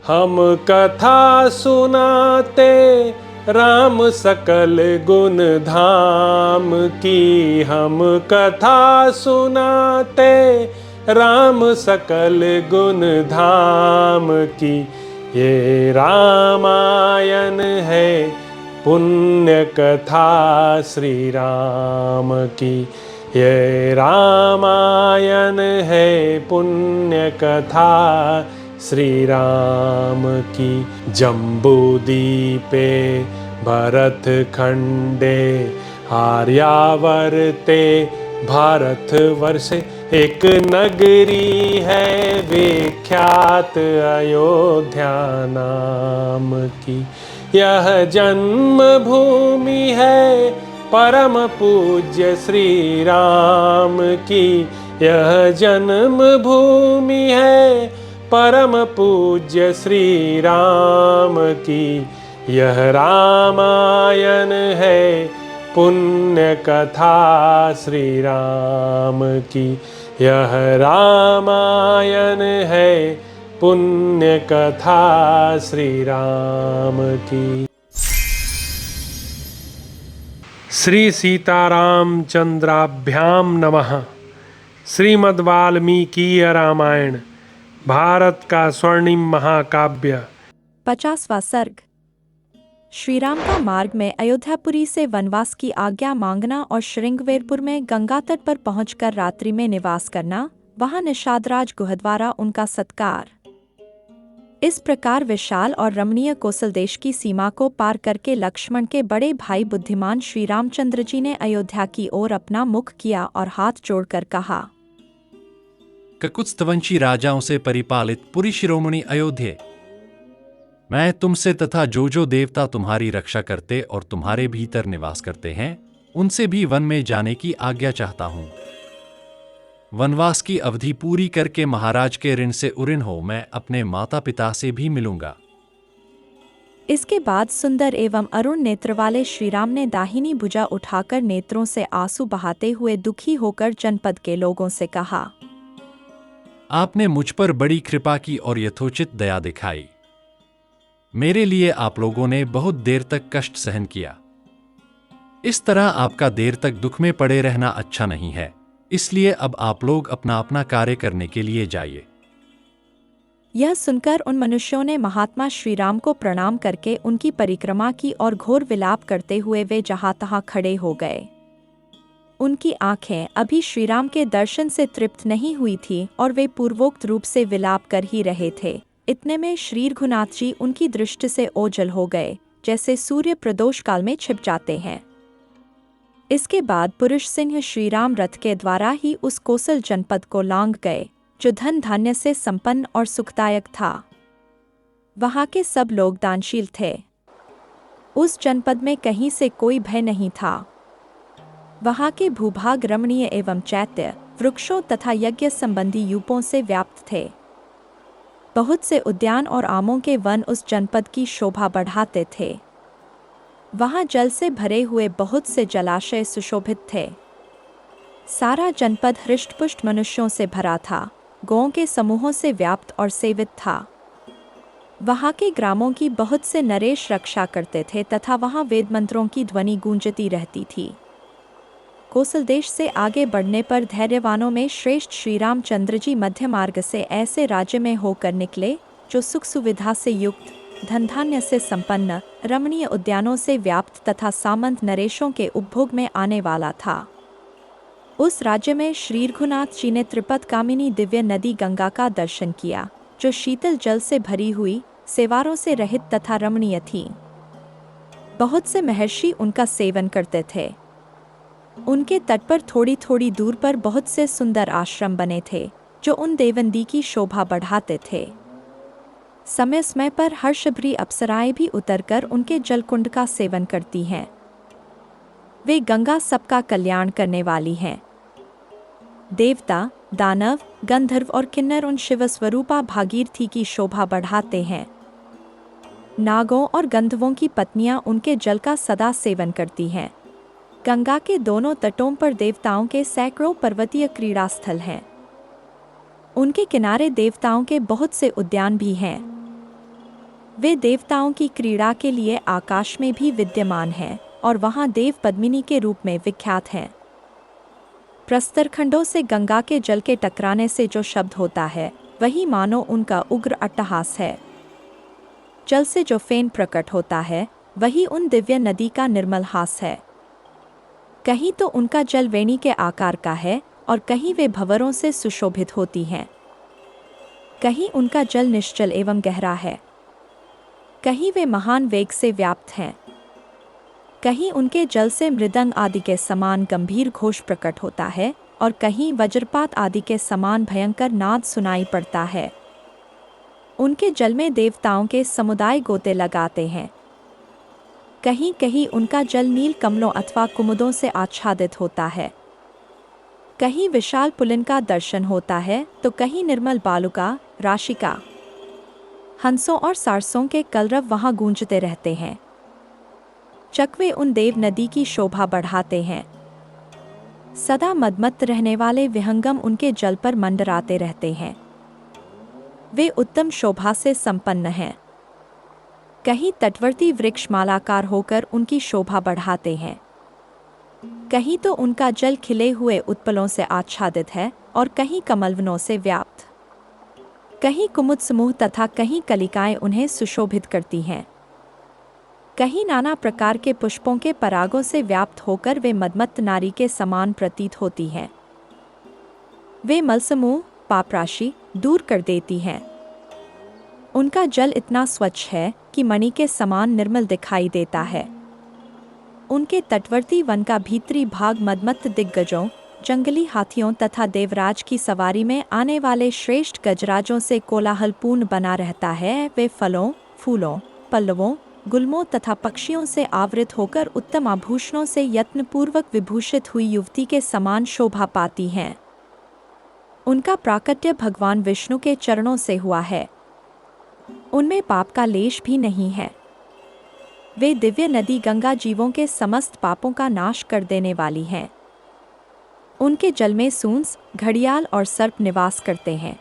हम कथा सुनाते राम सकल गुण धाम की। हम कथा सुनाते राम सकल गुण धाम की। ये रामायण है पुण्य कथा श्री राम की। ये रामायण है पुण्य कथा श्री राम की। जम्बूदीपे भरत खंडे आर्यावर्ते भारतवर्षे एक नगरी है विख्यात अयोध्या नाम की। यह जन्म भूमि है परम पूज्य श्री राम की। यह जन्म भूमि है परम पूज्य श्री राम की। यह रामायण है पुण्य कथा श्री राम की। यह रामायण है पुण्य कथा श्री राम की। श्री सीताराम चंद्राभ्याम नमः। श्रीमद् वाल्मीकीय रामायण भारत का स्वर्णिम महाकाव्य। 50वां सर्ग। श्रीराम का मार्ग में अयोध्यापुरी से वनवास की आज्ञा मांगना और श्रृंगवेरपुर में गंगा तट पर पहुंचकर रात्रि में निवास करना, वहां निषादराज गुह द्वारा उनका सत्कार। इस प्रकार विशाल और रमणीय कौशल देश की सीमा को पार करके लक्ष्मण के बड़े भाई बुद्धिमान श्री रामचंद्र जी ने अयोध्या की ओर अपना मुख किया और हाथ जोड़कर कहा, ककुत्स्थवंशी राजाओं से परिपालित पुरी शिरोमणि अयोध्ये, मैं तुमसे तथा जो देवता तुम्हारी रक्षा करते और तुम्हारे भीतर निवास करते हैं, उनसे भी वन में जाने की आज्ञा चाहता हूं। वनवास की अवधि पूरी करके महाराज के ऋण से उऋण हो मैं अपने माता पिता से भी मिलूंगा। इसके बाद सुंदर एवं अरुण नेत्र वाले श्रीराम ने दाहिनी भुजा उठाकर नेत्रों से आंसू बहाते हुए दुखी होकर जनपद के लोगों से कहा, आपने मुझ पर बड़ी कृपा की और यथोचित दया दिखाई। मेरे लिए आप लोगों ने बहुत देर तक कष्ट सहन किया। इस तरह आपका देर तक दुख में पड़े रहना अच्छा नहीं है, इसलिए अब आप लोग अपना अपना कार्य करने के लिए जाइए। यह सुनकर उन मनुष्यों ने महात्मा श्रीराम को प्रणाम करके उनकी परिक्रमा की और घोर विलाप करते हुए वे जहां तहां खड़े हो गए। उनकी आंखें अभी श्रीराम के दर्शन से तृप्त नहीं हुई थी और वे पूर्वोक्त रूप से विलाप कर ही रहे थे। इतने में श्री रघुनाथ जी उनकी दृष्टि से ओझल हो गए, जैसे सूर्य प्रदोष काल में छिप जाते हैं। इसके बाद पुरुष सिंह श्रीराम रथ के द्वारा ही उस कौशल जनपद को लांघ गए, जो धन धान्य से संपन्न और सुखदायक था। वहां के सब लोग दानशील थे। उस जनपद में कहीं से कोई भय नहीं था। वहां के भूभाग रमणीय एवं चैत्य वृक्षों तथा यज्ञ संबंधी यूपों से व्याप्त थे। बहुत से उद्यान और आमों के वन उस जनपद की शोभा बढ़ाते थे। वहां जल से भरे हुए बहुत से जलाशय सुशोभित थे। सारा जनपद हृष्टपुष्ट मनुष्यों से भरा था, गौओं के समूहों से व्याप्त और सेवित था। वहां के ग्रामों की बहुत से नरेश रक्षा करते थे तथा वहां वेद मंत्रों की ध्वनि गूंजती रहती थी। कौशल देश से आगे बढ़ने पर धैर्यवानों में श्रेष्ठ श्री रामचंद्र जी मध्य मार्ग से ऐसे राज्य में होकर निकले, जो सुख सुविधा से युक्त, धन धान्य से संपन्न, रमणीय उद्यानों से व्याप्त तथा सामंत नरेशों के उपभोग में आने वाला था। उस राज्य में श्री रघुनाथ जी ने त्रिपद कामिनी दिव्य नदी गंगा का दर्शन किया, जो शीतल जल से भरी हुई, सेवारों से रहित तथा रमणीय थी। बहुत से महर्षि उनका सेवन करते थे। उनके तट पर थोड़ी थोड़ी दूर पर बहुत से सुंदर आश्रम बने थे, जो उन देवनदी की शोभा बढ़ाते थे। समय समय पर हर्षभरी अप्सराएं भी उतरकर उनके जलकुंड का सेवन करती हैं। वे गंगा सबका कल्याण करने वाली हैं। देवता, दानव, गंधर्व और किन्नर उन शिव स्वरूपा भागीरथी की शोभा बढ़ाते हैं। नागों और गंधर्वों की पत्नियां उनके जल का सदा सेवन करती हैं। गंगा के दोनों तटों पर देवताओं के सैकड़ों पर्वतीय क्रीड़ा स्थल हैं। उनके किनारे देवताओं के बहुत से उद्यान भी हैं। वे देवताओं की क्रीड़ा के लिए आकाश में भी विद्यमान हैं और वहां देव पद्मिनी के रूप में विख्यात हैं। प्रस्तरखंडों से गंगा के जल के टकराने से जो शब्द होता है वही मानो उनका उग्र अट्टहास है। जल से जो फेन प्रकट होता है वही उन दिव्य नदी का निर्मल हास है। कहीं तो उनका जल वेणी के आकार का है और कहीं वे भंवरों से सुशोभित होती हैं। कहीं उनका जल निश्चल एवं गहरा है, कहीं वे महान वेग से व्याप्त हैं। कहीं उनके जल से मृदंग आदि के समान गंभीर घोष प्रकट होता है और कहीं वज्रपात आदि के समान भयंकर नाद सुनाई पड़ता है। उनके जल में देवताओं के समुदाय गोते लगाते हैं। कहीं कहीं उनका जल नील कमलों अथवा कुमुदों से आच्छादित होता है। कहीं विशाल पुलिन का दर्शन होता है तो कहीं निर्मल बालुका, राशिका, हंसों और सारसों के कलरव वहां गूंजते रहते हैं। चकवे उन देव नदी की शोभा बढ़ाते हैं। सदा मदमत्त रहने वाले विहंगम उनके जल पर मंडराते रहते हैं। वे उत्तम शोभा से संपन्न हैं। कहीं तटवर्ती वृक्ष मालाकार होकर उनकी शोभा बढ़ाते हैं। कहीं तो उनका जल खिले हुए उत्पलों से आच्छादित है और कहीं कमलवनों से व्याप्त। कहीं कुमुद समूह तथा कहीं कलिकाएं उन्हें सुशोभित करती हैं। कहीं नाना प्रकार के पुष्पों के परागों से व्याप्त होकर वे मदमत्त नारी के समान प्रतीत होती हैं। वे मलसमूह, पापराशि दूर कर देती हैं। उनका जल इतना स्वच्छ है कि मणि के समान निर्मल दिखाई देता है। उनके तटवर्ती वन का भीतरी भाग मदमत्त दिग्गजों, जंगली हाथियों तथा देवराज की सवारी में आने वाले श्रेष्ठ गजराजों से कोलाहलपूर्ण बना रहता है। वे फलों, फूलों, पल्लवों, गुल्मों तथा पक्षियों से आवृत होकर उत्तम आभूषणों से यत्नपूर्वक विभूषित हुई युवती के समान शोभा पाती हैं। उनका प्राकट्य भगवान विष्णु के चरणों से हुआ है। उनमें पाप का लेश भी नहीं है। वे दिव्य नदी गंगा जीवों के समस्त पापों का नाश कर देने वाली हैं। उनके जल में सूंस, घड़ियाल और सर्प निवास करते हैं।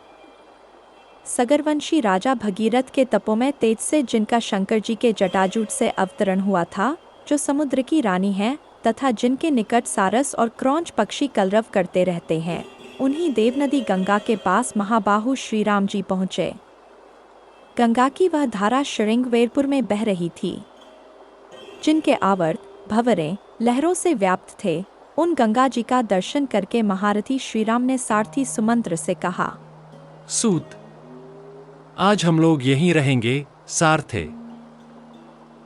सगरवंशी राजा भगीरथ के तपों में तेज से जिनका शंकर जी के जटाजूट से अवतरण हुआ था, जो समुद्र की रानी है तथा जिनके निकट सारस और क्रौंच पक्षी कलरव करते रहते हैं, उन्हीं देवनदी गंगा के पास महाबाहु श्री राम जी पहुँचे। गंगा की वह धारा श्रृंगवेरपुर में बह रही थी। जिनके आवर्त, भंवरें, लहरों से व्याप्त थे, उन गंगा जी का दर्शन करके महारथी श्रीराम ने सारथी सुमंत्र से कहा, सूत, आज हम लोग यहीं रहेंगे। सारथे,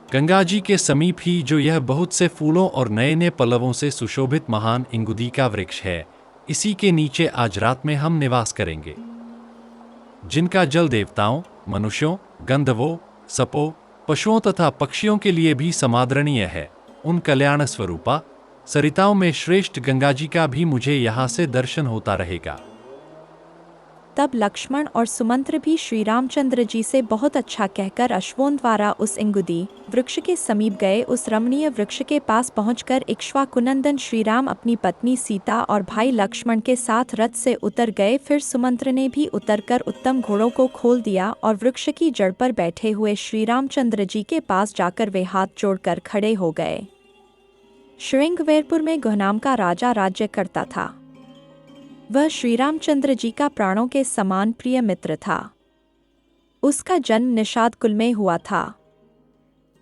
गंगा जी के समीप ही जो यह बहुत से फूलों और नए नए पल्लवों से सुशोभित महान इंगुदी का वृक्ष है, इसी के नीचे आज रात में हम निवास करेंगे। जिनका जल देवताओं, मनुष्यों, गंधर्वों, सपों, पशुओं तथा पक्षियों के लिए भी समादरणीय है, उन कल्याण स्वरूपा सरिताओं में श्रेष्ठ गंगा जी का भी मुझे यहाँ से दर्शन होता रहेगा। तब लक्ष्मण और सुमंत्र भी श्री रामचंद्र जी से बहुत अच्छा कहकर अश्वों द्वारा उस इंगुदी वृक्ष के समीप गए। उस रमणीय वृक्ष के पास पहुंचकर इक्ष्वाकुनंदन श्री राम अपनी पत्नी सीता और भाई लक्ष्मण के साथ रथ से उतर गए। फिर सुमंत्र ने भी उतरकर उत्तम घोड़ों को खोल दिया और वृक्ष की जड़ पर बैठे हुए श्री रामचंद्र जी के पास जाकर वे हाथ जोड़कर खड़े हो गए। श्रृंगवेरपुर में गुह नाम का राजा राज्य करता था। वह श्री रामचंद्र जी का प्राणों के समान प्रिय मित्र था। उसका जन्म निषाद कुल में हुआ था।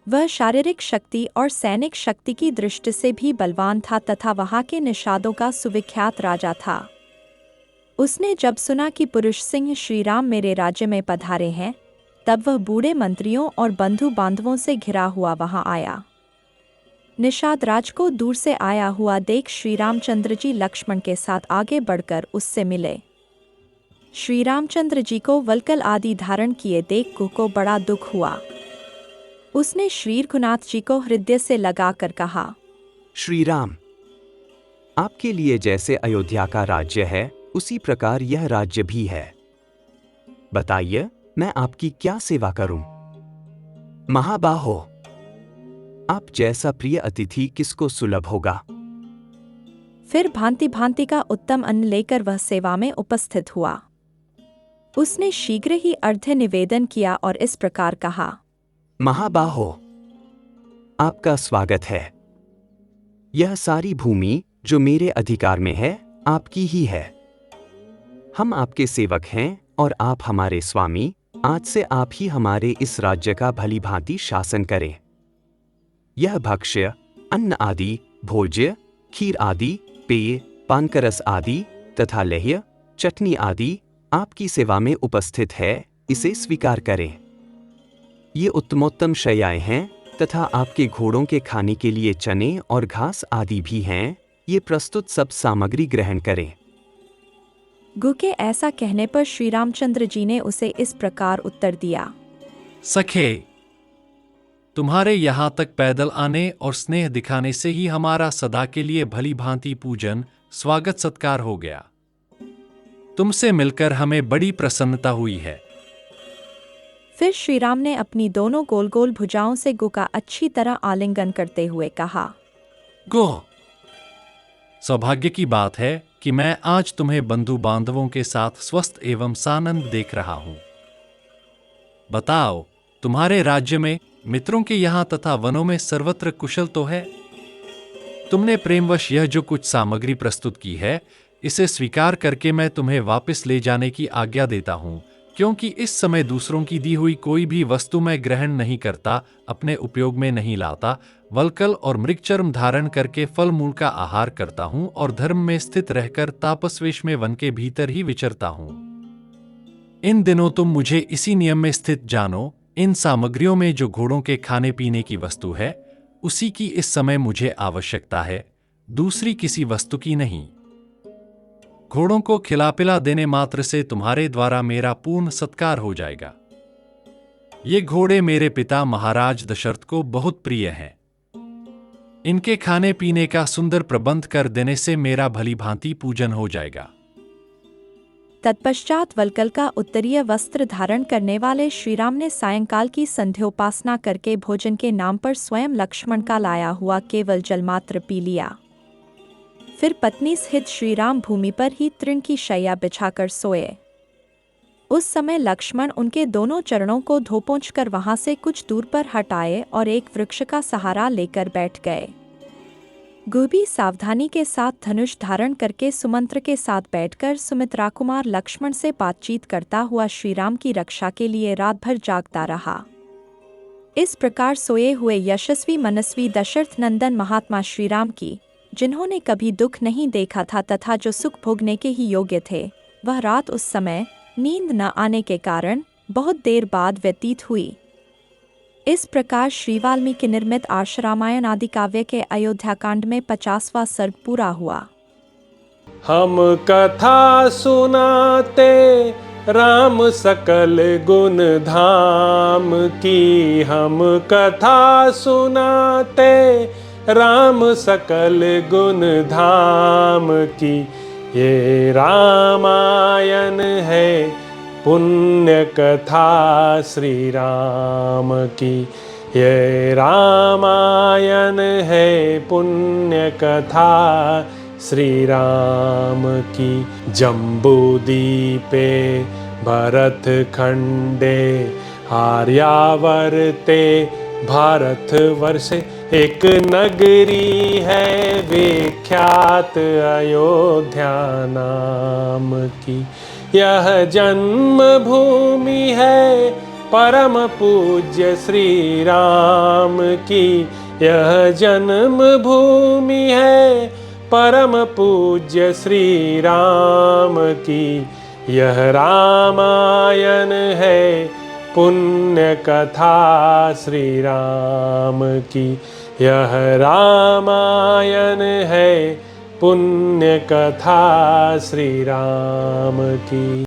वह शारीरिक शक्ति और सैनिक शक्ति की दृष्टि से भी बलवान था तथा वहां के निषादों का सुविख्यात राजा था। उसने जब सुना कि पुरुष सिंह श्री राम मेरे राज्य में पधारे हैं, तब वह बूढ़े मंत्रियों और बंधु बांधवों से घिरा हुआ वहां आया। निषाद राज को दूर से आया हुआ देख श्री रामचंद्र जी लक्ष्मण के साथ आगे बढ़कर उससे मिले। श्री रामचंद्र जी को वल्कल आदि धारण किए देख कुह को बड़ा दुख हुआ। उसने श्री रघुनाथ जी को हृदय से लगाकर कहा, श्री राम, आपके लिए जैसे अयोध्या का राज्य है, उसी प्रकार यह राज्य भी है। बताइए, मैं आपकी क्या सेवा करूं? महाबाहो, आप जैसा प्रिय अतिथि किसको सुलभ होगा? फिर भांति भांति का उत्तम अन्न लेकर वह सेवा में उपस्थित हुआ। उसने शीघ्र ही अर्घ्य निवेदन किया और इस प्रकार कहा, महाबाहो, आपका स्वागत है। यह सारी भूमि जो मेरे अधिकार में है, आपकी ही है। हम आपके सेवक हैं और आप हमारे स्वामी। आज से आप ही हमारे इस राज्य का भली भांति शासन करें। यह भक्ष्य, अन्न आदि, भोज्य, खीर आदि, पेय, पानकरस आदि तथा लेह्य, चटनी आदि आपकी सेवा में उपस्थित है, इसे स्वीकार करें। ये उत्तमोत्तम शैयाएं हैं तथा आपके घोड़ों के खाने के लिए चने और घास आदि भी हैं। ये प्रस्तुत सब सामग्री ग्रहण करें। गु के ऐसा कहने पर श्री रामचंद्र जी ने उसे इस प्रकार उत्तर दिया। सखे, तुम्हारे यहाँ तक पैदल आने और स्नेह दिखाने से ही हमारा सदा के लिए भली भांति पूजन, स्वागत सत्कार हो गया। तुमसे मिलकर हमें बड़ी प्रसन्नता हुई है। फिर श्री राम ने अपनी दोनों गोल गोल भुजाओं से गु का अच्छी तरह आलिंगन करते हुए कहा, गो, सौभाग्य की बात है कि मैं आज तुम्हें बंधु बांधवों के साथ स्वस्थ एवं सानंद देख रहा हूं। बताओ, तुम्हारे राज्य में, मित्रों के यहाँ तथा वनों में सर्वत्र कुशल तो है? तुमने प्रेमवश यह जो कुछ सामग्री प्रस्तुत की है, इसे स्वीकार करके मैं तुम्हें वापस ले जाने की आज्ञा देता हूं, क्योंकि इस समय दूसरों की दी हुई कोई भी वस्तु मैं ग्रहण नहीं करता, अपने उपयोग में नहीं लाता। वल्कल और मृगचर्म धारण करके फल मूल का आहार करता हूं और धर्म में स्थित रहकर तापसवेश में वन के भीतर ही विचरता हूं। इन दिनों तुम मुझे इसी नियम में स्थित जानो। इन सामग्रियों में जो घोड़ों के खाने पीने की वस्तु है, उसी की इस समय मुझे आवश्यकता है, दूसरी किसी वस्तु की नहीं। घोड़ों को खिला पिला देने मात्र से तुम्हारे द्वारा मेरा पूर्ण सत्कार हो जाएगा। ये घोड़े मेरे पिता महाराज दशरथ को बहुत प्रिय हैं। इनके खाने पीने का सुंदर प्रबंध कर देने से मेरा भली भांति पूजन हो जाएगा। तत्पश्चात वल्कल का उत्तरीय वस्त्र धारण करने वाले श्रीराम ने सायंकाल की संध्योपासना करके भोजन के नाम पर स्वयं लक्ष्मण का लाया हुआ केवल जलमात्र पी लिया। फिर पत्नी सहित श्रीराम भूमि पर ही तृण की शैया बिछाकर सोए। उस समय लक्ष्मण उनके दोनों चरणों को धो पोंछ कर वहां से कुछ दूर पर हटाए और एक वृक्ष का सहारा लेकर बैठ गए। गु भी सावधानी के साथ धनुष धारण करके सुमंत्र के साथ बैठकर सुमित्रा कुमार लक्ष्मण से बातचीत करता हुआ श्रीराम की रक्षा के लिए रात भर जागता रहा। इस प्रकार सोए हुए यशस्वी मनस्वी दशरथ नंदन महात्मा श्रीराम की, जिन्होंने कभी दुख नहीं देखा था तथा जो सुख भोगने के ही योग्य थे, वह रात उस समय नींद न आने के कारण बहुत देर बाद व्यतीत हुई। इस प्रकार श्री वाल्मीकि निर्मित आर्ष रामायण आदि काव्य के अयोध्या कांड में 50वां सर्ग पूरा हुआ। हम कथा सुनाते राम सकल गुण धाम की, हम कथा सुनाते राम सकल गुण धाम की। ये रामायण है पुण्य कथा श्री राम की, ये रामायण है पुण्य कथा श्री राम की। जम्बूदीपे भरत खंडे आर्यावर्ते भारत वर्षे, एक नगरी है विख्यात अयोध्या नाम की। यह जन्म भूमि है परम पूज्य श्री राम की, यह जन्म भूमि है परम पूज्य श्री राम की। यह रामायण है पुण्य कथा श्री राम की, यह रामायण है पुण्य कथा श्री राम की।